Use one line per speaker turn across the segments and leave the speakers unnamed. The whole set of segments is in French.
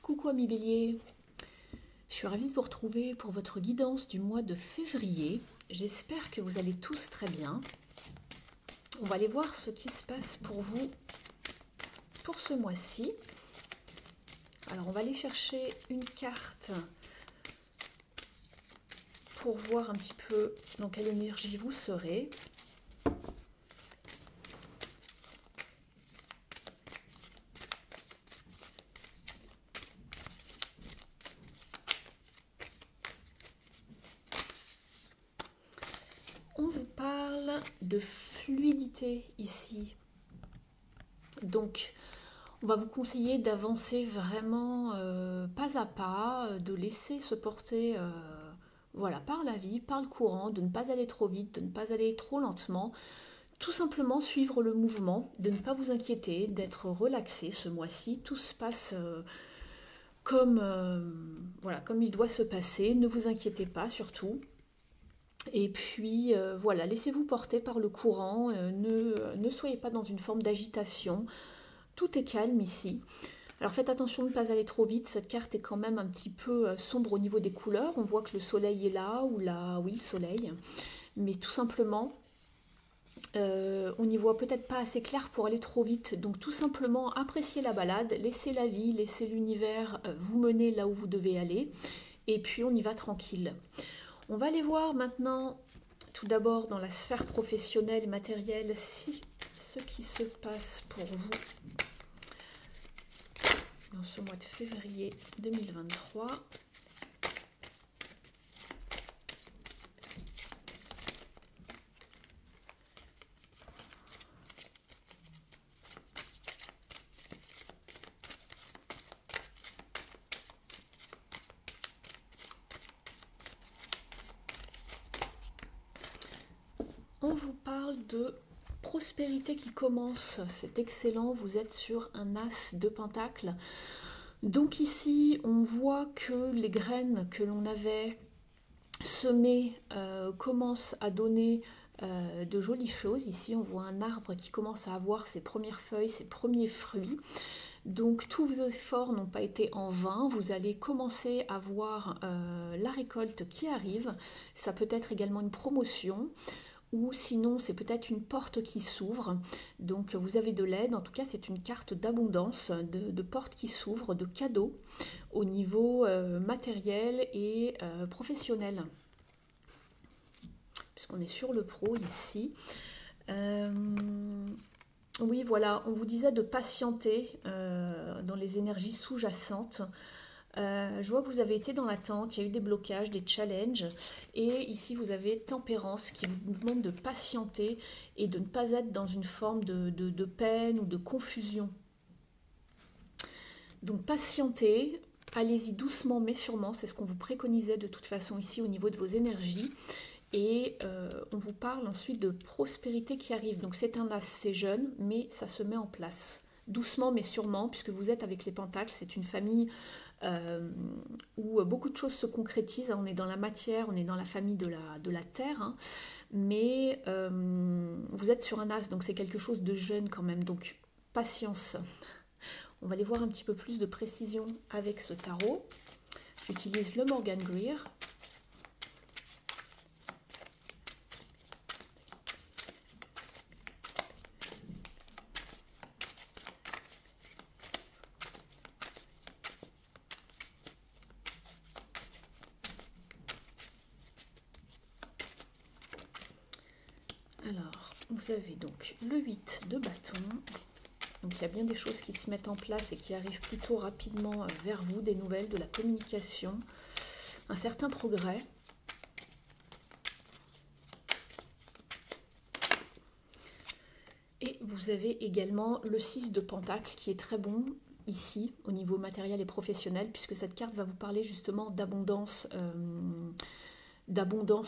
Coucou amis Bélier, je suis ravie de vous retrouver pour votre guidance du mois de février. J'espère que vous allez tous très bien. On va aller voir ce qui se passe pour vous pour ce mois-ci. Alors on va aller chercher une carte pour voir un petit peu dans quelle énergie vous serez. On vous parle de fluidité ici. Donc, on va vous conseiller d'avancer vraiment pas à pas, de laisser se porter voilà, par la vie, par le courant, de ne pas aller trop vite, de ne pas aller trop lentement. Tout simplement suivre le mouvement, de ne pas vous inquiéter, d'être relaxé ce mois-ci. Tout se passe voilà, comme il doit se passer. Ne vous inquiétez pas surtout. Et puis voilà, laissez-vous porter par le courant, ne soyez pas dans une forme d'agitation, tout est calme ici. Alors faites attention de ne pas aller trop vite, cette carte est quand même un petit peu sombre au niveau des couleurs, on voit que le soleil est là, ou là, oui le soleil, mais tout simplement, on n'y voit peut-être pas assez clair pour aller trop vite, donc tout simplement appréciez la balade, laissez la vie, laissez l'univers vous mener là où vous devez aller, et puis on y va tranquille. On va aller voir maintenant, tout d'abord dans la sphère professionnelle et matérielle, ce qui se passe pour vous dans ce mois de février 2023. On vous parle de prospérité qui commence, c'est excellent, vous êtes sur un as de pentacles. Donc ici, on voit que les graines que l'on avait semées commencent à donner de jolies choses. Ici, on voit un arbre qui commence à avoir ses premières feuilles, ses premiers fruits. Donc tous vos efforts n'ont pas été en vain, vous allez commencer à voir la récolte qui arrive. Ça peut être également une promotion, ou sinon c'est peut-être une porte qui s'ouvre, donc vous avez de l'aide, en tout cas c'est une carte d'abondance, de porte qui s'ouvre, de cadeaux au niveau matériel et professionnel, puisqu'on est sur le pro ici. Oui voilà, on vous disait de patienter dans les énergies sous-jacentes. Je vois que vous avez été dans l'attente, il y a eu des blocages, des challenges, et ici vous avez tempérance qui vous demande de patienter et de ne pas être dans une forme de peine ou de confusion. Donc patientez, allez-y doucement mais sûrement, c'est ce qu'on vous préconisait de toute façon ici au niveau de vos énergies. Et on vous parle ensuite de prospérité qui arrive. Donc c'est un as, c'est jeune, mais ça se met en place. Doucement mais sûrement, puisque vous êtes avec les pentacles, c'est une famille où beaucoup de choses se concrétisent. On est dans la matière, on est dans la famille de la terre, hein, mais vous êtes sur un as, donc c'est quelque chose de jeune quand même, donc patience. On va aller voir un petit peu plus de précision avec ce tarot. J'utilise le Morgan Greer. Alors, vous avez donc le 8 de bâton. Donc il y a bien des choses qui se mettent en place et qui arrivent plutôt rapidement vers vous, des nouvelles, de la communication, un certain progrès. Et vous avez également le 6 de pentacle qui est très bon ici au niveau matériel et professionnel, puisque cette carte va vous parler justement d'abondance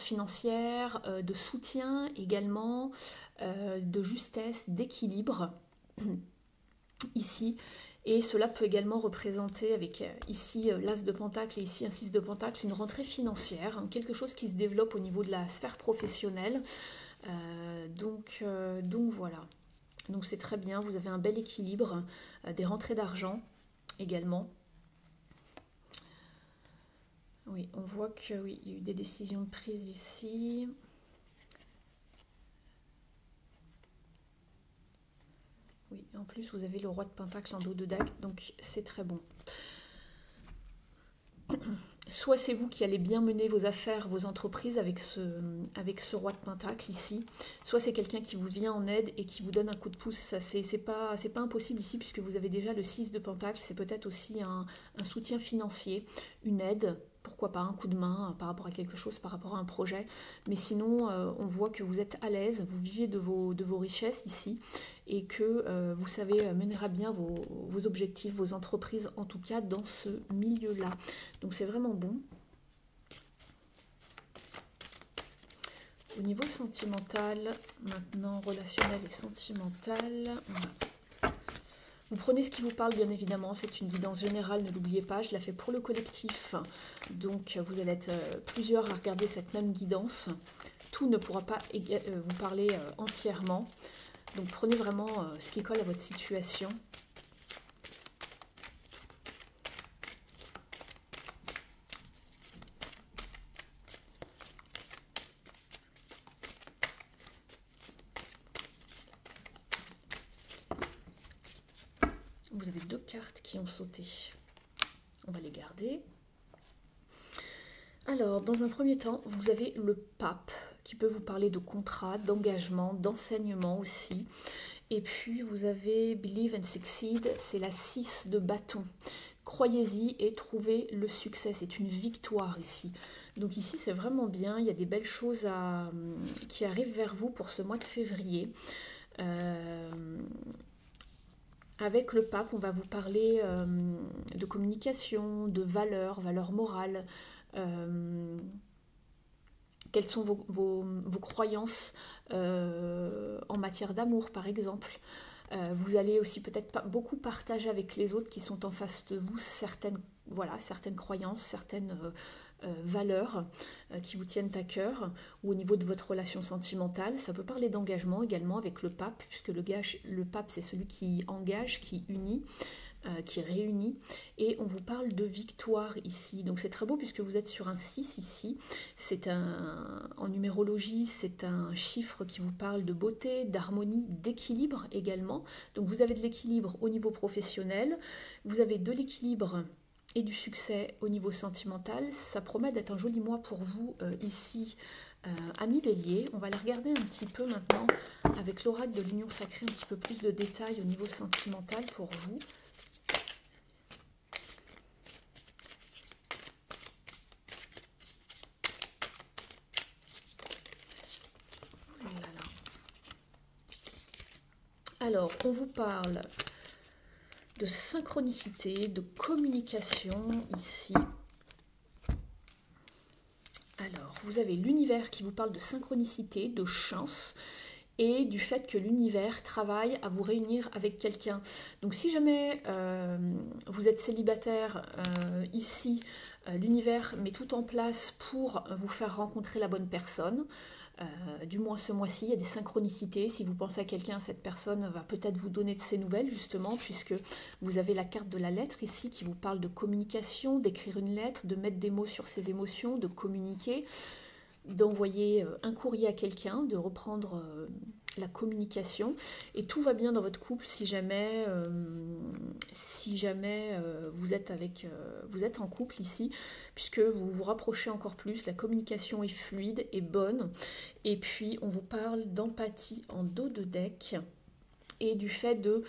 financière, de soutien également, de justesse, d'équilibre ici. Et cela peut également représenter, avec ici l'as de pentacle et ici un 6 de pentacle, une rentrée financière, hein, quelque chose qui se développe au niveau de la sphère professionnelle. Donc voilà. Donc c'est très bien, vous avez un bel équilibre, des rentrées d'argent également. Oui, on voit que oui, il y a eu des décisions prises ici. Oui, en plus vous avez le roi de Pentacle en dos de dague, donc c'est très bon. Soit c'est vous qui allez bien mener vos affaires, vos entreprises avec ce roi de Pentacle ici, soit c'est quelqu'un qui vous vient en aide et qui vous donne un coup de pouce. C'est pas impossible ici puisque vous avez déjà le 6 de Pentacle, c'est peut-être aussi un soutien financier, une aide, pourquoi pas un coup de main par rapport à quelque chose, par rapport à un projet. Mais sinon, on voit que vous êtes à l'aise, vous vivez de vos richesses ici et que vous savez mener à bien vos objectifs, vos entreprises, en tout cas dans ce milieu-là. Donc c'est vraiment bon. Au niveau sentimental, maintenant relationnel et sentimental, vous prenez ce qui vous parle bien évidemment, c'est une guidance générale, ne l'oubliez pas, je la fais pour le collectif, donc vous allez être plusieurs à regarder cette même guidance, tout ne pourra pas vous parler entièrement, donc prenez vraiment ce qui colle à votre situation. Vous avez 2 cartes qui ont sauté. On va les garder. Alors, dans un premier temps, vous avez le pape qui peut vous parler de contrat, d'engagement, d'enseignement aussi. Et puis, vous avez Believe and Succeed, c'est la 6 de bâton. Croyez-y et trouvez le succès. C'est une victoire ici. Donc ici, c'est vraiment bien. Il y a des belles choses qui arrivent vers vous pour ce mois de février. Avec le pape, on va vous parler de communication, de valeurs morales. Quelles sont vos croyances en matière d'amour, par exemple. Vous allez aussi peut-être beaucoup partager avec les autres qui sont en face de vous certaines croyances, certaines valeurs qui vous tiennent à cœur, ou au niveau de votre relation sentimentale. Ça peut parler d'engagement également avec le pape, puisque le pape c'est celui qui engage, qui unit, qui réunit, et on vous parle de victoire ici. Donc c'est très beau puisque vous êtes sur un 6 ici. En numérologie, c'est un chiffre qui vous parle de beauté, d'harmonie, d'équilibre également. Donc vous avez de l'équilibre au niveau professionnel, vous avez de l'équilibre et du succès au niveau sentimental. Ça promet d'être un joli mois pour vous ici, amis Bélier. On va aller regarder un petit peu maintenant avec l'oracle de l'Union Sacrée, un petit peu plus de détails au niveau sentimental pour vous. Alors, on vous parle de synchronicité, de communication ici. Alors, vous avez l'univers qui vous parle de synchronicité, de chance et du fait que l'univers travaille à vous réunir avec quelqu'un. Donc si jamais vous êtes célibataire ici, l'univers met tout en place pour vous faire rencontrer la bonne personne. Du moins ce mois-ci, il y a des synchronicités. Si vous pensez à quelqu'un, cette personne va peut-être vous donner de ses nouvelles, justement, puisque vous avez la carte de la lettre ici qui vous parle de communication, d'écrire une lettre, de mettre des mots sur ses émotions, de communiquer, d'envoyer un courrier à quelqu'un, de reprendre la communication. Et tout va bien dans votre couple si jamais vous êtes en couple ici, puisque vous vous rapprochez encore plus, la communication est fluide et bonne. Et puis on vous parle d'empathie en dos de deck et du fait de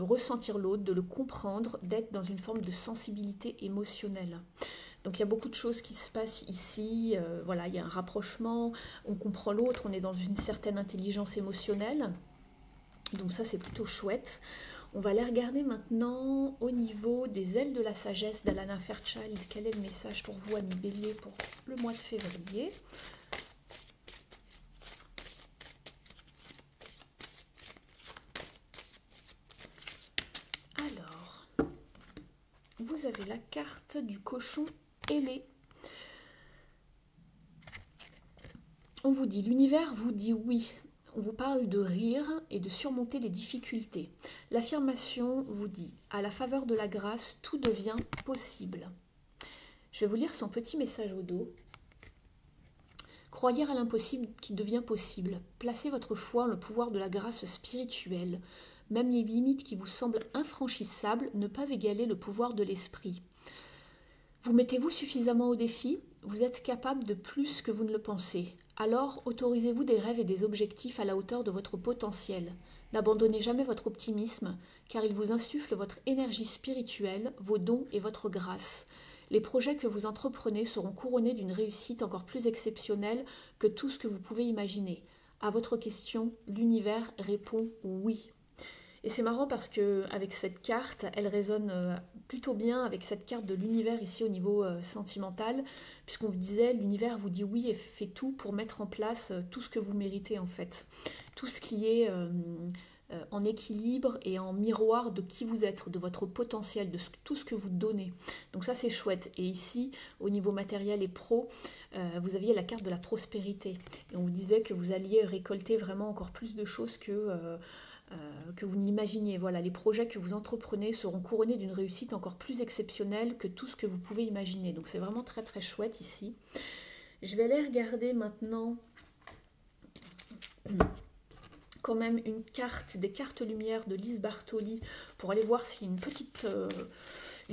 ressentir l'autre, de le comprendre, d'être dans une forme de sensibilité émotionnelle. Donc il y a beaucoup de choses qui se passent ici, voilà, il y a un rapprochement, on comprend l'autre, on est dans une certaine intelligence émotionnelle, donc ça c'est plutôt chouette. On va aller regarder maintenant au niveau des ailes de la sagesse d'Alana Fairchild, quel est le message pour vous, amis Bélier, pour le mois de février. Alors, vous avez la carte du cochon ailé. On vous dit, l'univers vous dit oui. On vous parle de rire et de surmonter les difficultés. L'affirmation vous dit, à la faveur de la grâce, tout devient possible. Je vais vous lire son petit message au dos. Croyez à l'impossible qui devient possible. Placez votre foi en le pouvoir de la grâce spirituelle. Même les limites qui vous semblent infranchissables ne peuvent égaler le pouvoir de l'esprit. Vous mettez-vous suffisamment au défi? Vous êtes capable de plus que vous ne le pensez. Alors, autorisez-vous des rêves et des objectifs à la hauteur de votre potentiel. N'abandonnez jamais votre optimisme, car il vous insuffle votre énergie spirituelle, vos dons et votre grâce. Les projets que vous entreprenez seront couronnés d'une réussite encore plus exceptionnelle que tout ce que vous pouvez imaginer. À votre question, l'univers répond oui. Et c'est marrant parce que avec cette carte, elle résonne plutôt bien avec cette carte de l'univers ici au niveau sentimental, puisqu'on vous disait, l'univers vous dit oui et fait tout pour mettre en place tout ce que vous méritez en fait. Tout ce qui est en équilibre et en miroir de qui vous êtes, de votre potentiel, de tout ce que vous donnez. Donc ça c'est chouette. Et ici, au niveau matériel et pro, vous aviez la carte de la prospérité. Et on vous disait que vous alliez récolter vraiment encore plus de choses que vous n'imaginiez. Voilà, les projets que vous entreprenez seront couronnés d'une réussite encore plus exceptionnelle que tout ce que vous pouvez imaginer. Donc c'est vraiment très très chouette ici. Je vais aller regarder maintenant quand même une carte, des cartes lumière de Lise Bartoli pour aller voir s'il y a une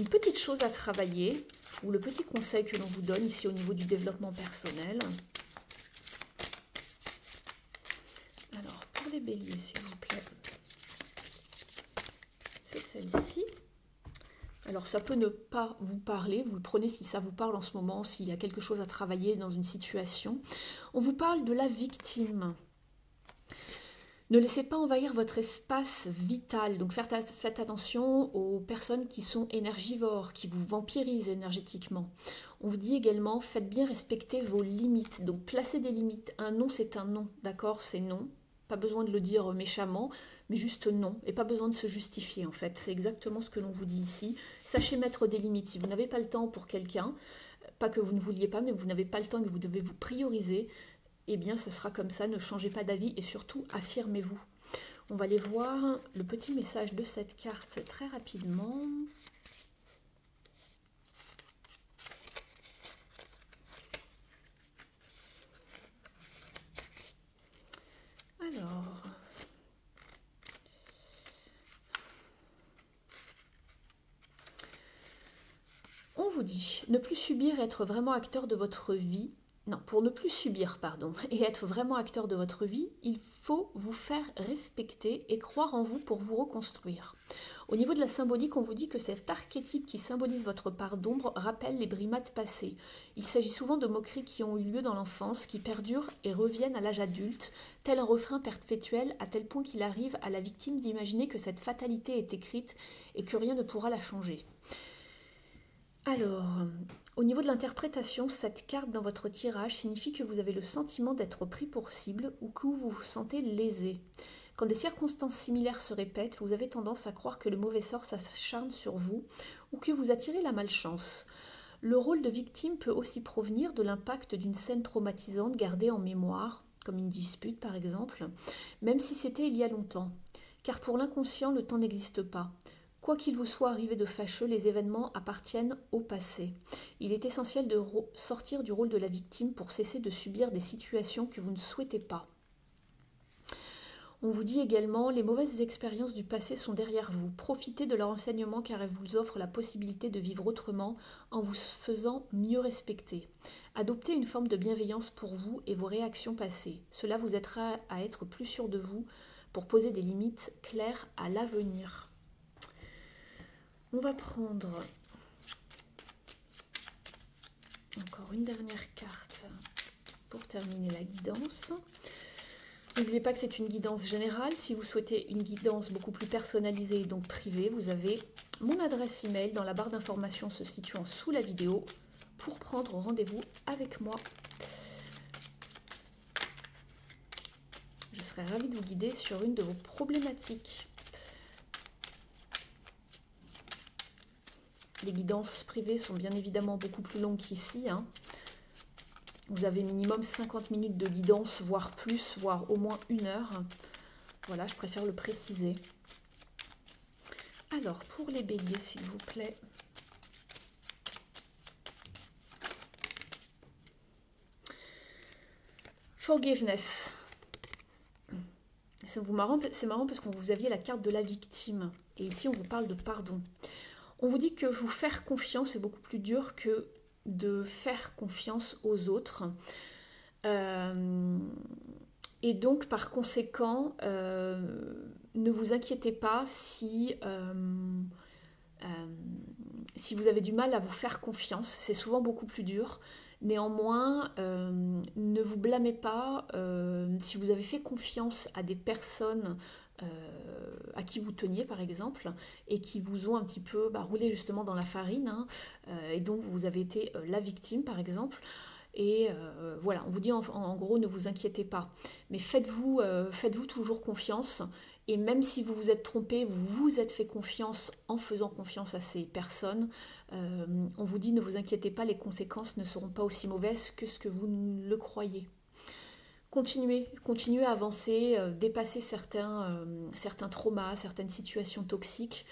petite chose à travailler ou le petit conseil que l'on vous donne ici au niveau du développement personnel. Alors, pour les béliers, s'il vous plaît, c'est celle-ci. Alors, ça peut ne pas vous parler, vous le prenez si ça vous parle en ce moment, s'il y a quelque chose à travailler dans une situation. On vous parle de la victime. Ne laissez pas envahir votre espace vital. Donc faites attention aux personnes qui sont énergivores, qui vous vampirisent énergétiquement. On vous dit également, faites bien respecter vos limites. Donc placez des limites. Un non, c'est un non. D'accord? C'est non. Pas besoin de le dire méchamment, mais juste non. Et pas besoin de se justifier en fait. C'est exactement ce que l'on vous dit ici. Sachez mettre des limites. Si vous n'avez pas le temps pour quelqu'un, pas que vous ne vouliez pas, mais vous n'avez pas le temps et que vous devez vous prioriser, eh bien ce sera comme ça, ne changez pas d'avis et surtout affirmez-vous. On va aller voir le petit message de cette carte très rapidement. Alors, on vous dit, ne plus subir et être vraiment acteur de votre vie. Non, pour ne plus subir, pardon, et être vraiment acteur de votre vie, il faut vous faire respecter et croire en vous pour vous reconstruire. Au niveau de la symbolique, on vous dit que cet archétype qui symbolise votre part d'ombre rappelle les brimades passées. Il s'agit souvent de moqueries qui ont eu lieu dans l'enfance, qui perdurent et reviennent à l'âge adulte, tel un refrain perpétuel à tel point qu'il arrive à la victime d'imaginer que cette fatalité est écrite et que rien ne pourra la changer. Alors, au niveau de l'interprétation, cette carte dans votre tirage signifie que vous avez le sentiment d'être pris pour cible ou que vous vous sentez lésé. Quand des circonstances similaires se répètent, vous avez tendance à croire que le mauvais sort s'acharne sur vous ou que vous attirez la malchance. Le rôle de victime peut aussi provenir de l'impact d'une scène traumatisante gardée en mémoire, comme une dispute par exemple, même si c'était il y a longtemps. Car pour l'inconscient, le temps n'existe pas. Quoi qu'il vous soit arrivé de fâcheux, les événements appartiennent au passé. Il est essentiel de sortir du rôle de la victime pour cesser de subir des situations que vous ne souhaitez pas. On vous dit également, les mauvaises expériences du passé sont derrière vous. Profitez de leur enseignement car elles vous offrent la possibilité de vivre autrement en vous faisant mieux respecter. Adoptez une forme de bienveillance pour vous et vos réactions passées. Cela vous aidera à être plus sûr de vous pour poser des limites claires à l'avenir. On va prendre encore une dernière carte pour terminer la guidance. N'oubliez pas que c'est une guidance générale. Si vous souhaitez une guidance beaucoup plus personnalisée et donc privée, vous avez mon adresse email dans la barre d'informations se situant sous la vidéo pour prendre rendez-vous avec moi. Je serai ravie de vous guider sur une de vos problématiques. Les guidances privées sont bien évidemment beaucoup plus longues qu'ici. Vous avez minimum 50 minutes de guidance, voire plus, voire au moins 1 heure. Voilà, je préfère le préciser. Alors, pour les béliers, s'il vous plaît. Forgiveness. C'est marrant parce que vous aviez la carte de la victime. Et ici, on vous parle de pardon. On vous dit que vous faire confiance est beaucoup plus dur que de faire confiance aux autres. Et donc, par conséquent, ne vous inquiétez pas si vous avez du mal à vous faire confiance. C'est souvent beaucoup plus dur. Néanmoins, ne vous blâmez pas si vous avez fait confiance à des personnes à qui vous teniez par exemple et qui vous ont un petit peu roulé justement dans la farine hein, et dont vous avez été la victime par exemple. Et voilà, on vous dit en gros ne vous inquiétez pas, mais faites-vous toujours confiance. Et même si vous vous êtes trompé, vous vous êtes fait confiance en faisant confiance à ces personnes, on vous dit ne vous inquiétez pas, les conséquences ne seront pas aussi mauvaises que ce que vous le croyez. Continuez à avancer, dépasser certains traumas, certaines situations toxiques.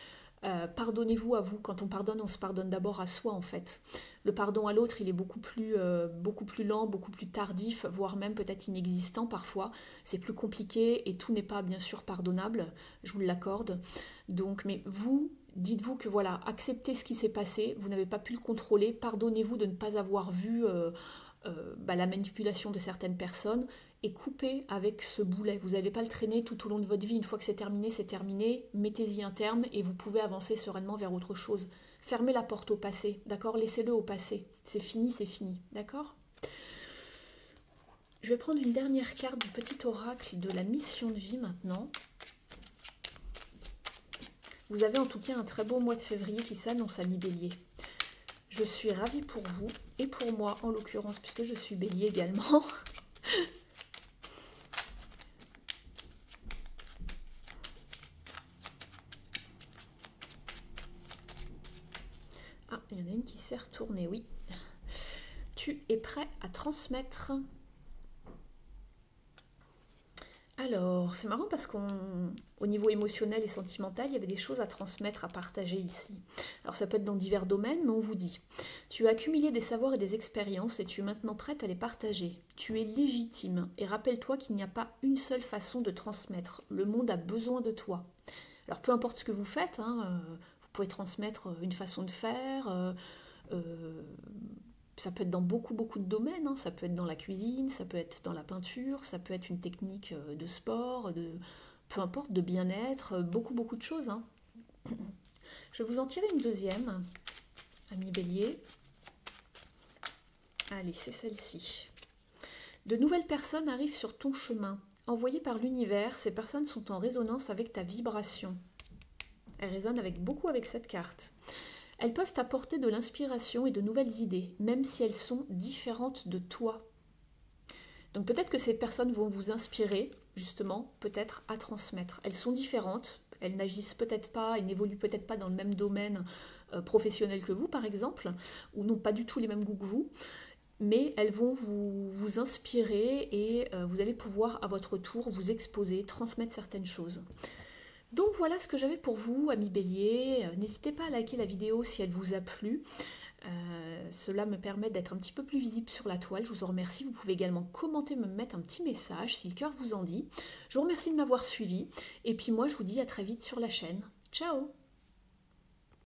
Pardonnez-vous à vous. Quand on pardonne, on se pardonne d'abord à soi en fait. Le pardon à l'autre, il est beaucoup plus lent, beaucoup plus tardif, voire même peut-être inexistant parfois. C'est plus compliqué et tout n'est pas bien sûr pardonnable, je vous l'accorde. Donc, mais vous, dites-vous que voilà, acceptez ce qui s'est passé, vous n'avez pas pu le contrôler, pardonnez-vous de ne pas avoir vu la manipulation de certaines personnes et coupez avec ce boulet. Vous n'allez pas le traîner tout au long de votre vie. Une fois que c'est terminé, mettez-y un terme et vous pouvez avancer sereinement vers autre chose. Fermez la porte au passé, d'accord? Laissez-le au passé. C'est fini, d'accord? Je vais prendre une dernière carte du petit oracle de la mission de vie maintenant. Vous avez en tout cas un très beau mois de février qui s'annonce, amis Bélier. Je suis ravie pour vous et pour moi en l'occurrence, puisque je suis Bélier également. Ah, il y en a une qui s'est retournée, oui. Tu es prêt à transmettre. Alors, c'est marrant parce qu'au niveau émotionnel et sentimental, il y avait des choses à transmettre, à partager ici. Alors ça peut être dans divers domaines, mais on vous dit, tu as accumulé des savoirs et des expériences et tu es maintenant prête à les partager. Tu es légitime et rappelle-toi qu'il n'y a pas une seule façon de transmettre. Le monde a besoin de toi. Alors peu importe ce que vous faites, hein, vous pouvez transmettre une façon de faire, ça peut être dans beaucoup de domaines, hein. Ça peut être dans la cuisine, ça peut être dans la peinture, ça peut être une technique de sport, peu importe, de bien-être, beaucoup de choses. Hein. Je vais vous en tirer une deuxième, ami Bélier. Allez, c'est celle-ci. De nouvelles personnes arrivent sur ton chemin. Envoyées par l'univers, ces personnes sont en résonance avec ta vibration. Elles résonnent beaucoup avec cette carte. Elles peuvent t'apporter de l'inspiration et de nouvelles idées, même si elles sont différentes de toi. Donc peut-être que ces personnes vont vous inspirer, justement, peut-être à transmettre. Elles sont différentes, elles n'agissent peut-être pas, elles n'évoluent peut-être pas dans le même domaine professionnel que vous, par exemple, ou n'ont pas du tout les mêmes goûts que vous, mais elles vont vous inspirer et vous allez pouvoir, à votre tour, vous exposer, transmettre certaines choses. Donc voilà ce que j'avais pour vous, amis Bélier. N'hésitez pas à liker la vidéo si elle vous a plu. Cela me permet d'être un petit peu plus visible sur la toile. Je vous en remercie. Vous pouvez également commenter, me mettre un petit message si le cœur vous en dit. Je vous remercie de m'avoir suivi. Et puis moi, je vous dis à très vite sur la chaîne. Ciao!